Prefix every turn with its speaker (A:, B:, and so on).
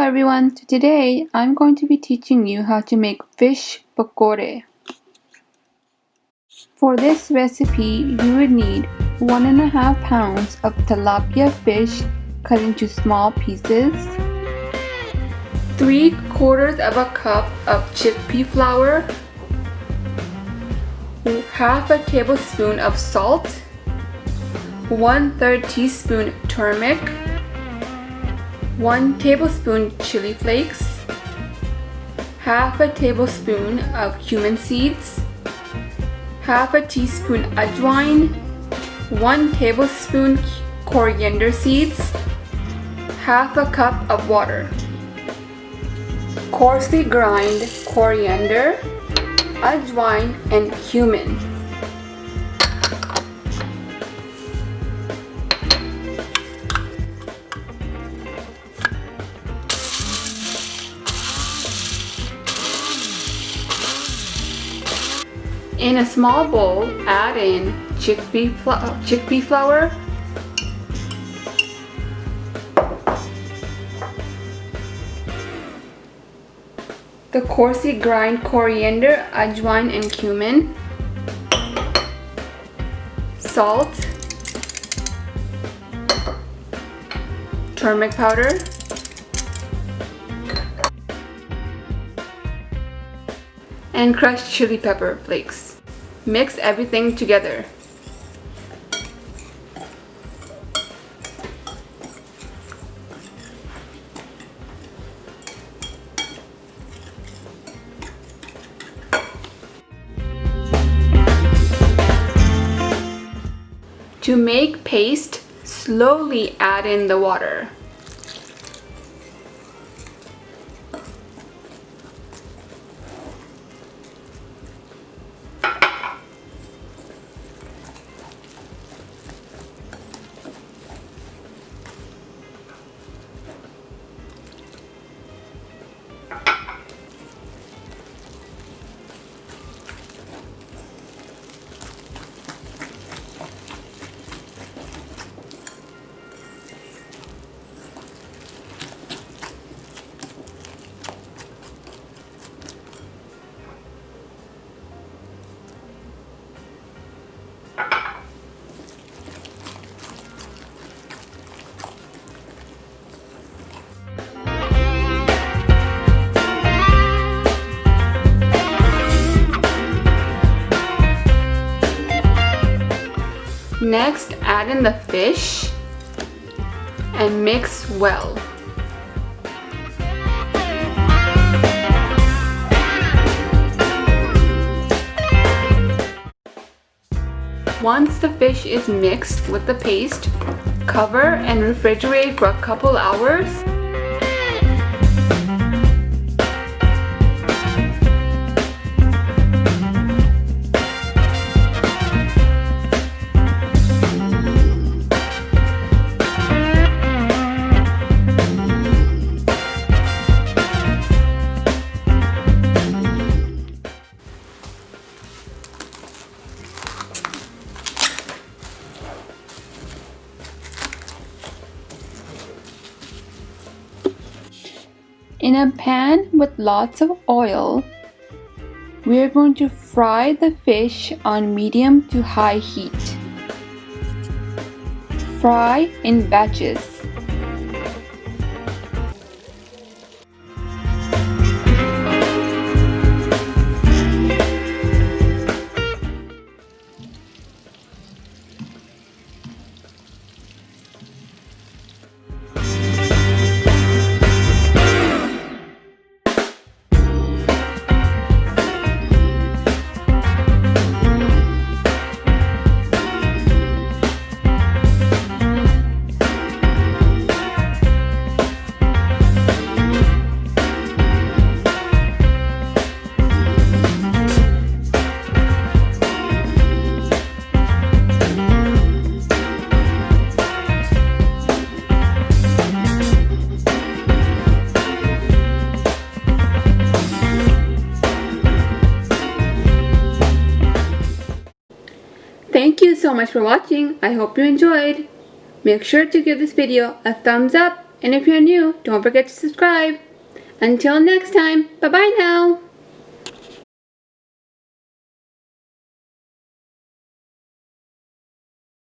A: everyone, today I'm going to be teaching you how to make fish pakora. For this recipe, you would need 1.5 pounds of tilapia fish cut into small pieces, 3/4 of a cup of chickpea flour, half a tablespoon of salt, 1/3 teaspoon turmeric, 1 tablespoon chili flakes, half a tablespoon of cumin seeds, half a teaspoon ajwain, 1 tablespoon coriander seeds, half a cup of water. Coarsely grind coriander, ajwain, and cumin. In a small bowl, add in chickpea flour, the coarsely grind coriander, ajwain, and cumin, salt, turmeric powder, and crushed chili pepper flakes. Mix everything together. To make paste, slowly add in the water. Next, add in the fish and mix well. Once the fish is mixed with the paste, cover and refrigerate for a couple hours. In a pan with lots of oil, we are going to fry the fish on medium to high heat. Fry in batches. Thank you so much for watching. I hope you enjoyed. Make sure to give this video a thumbs up And if you're new, don't forget to subscribe. Until next time, bye-bye now.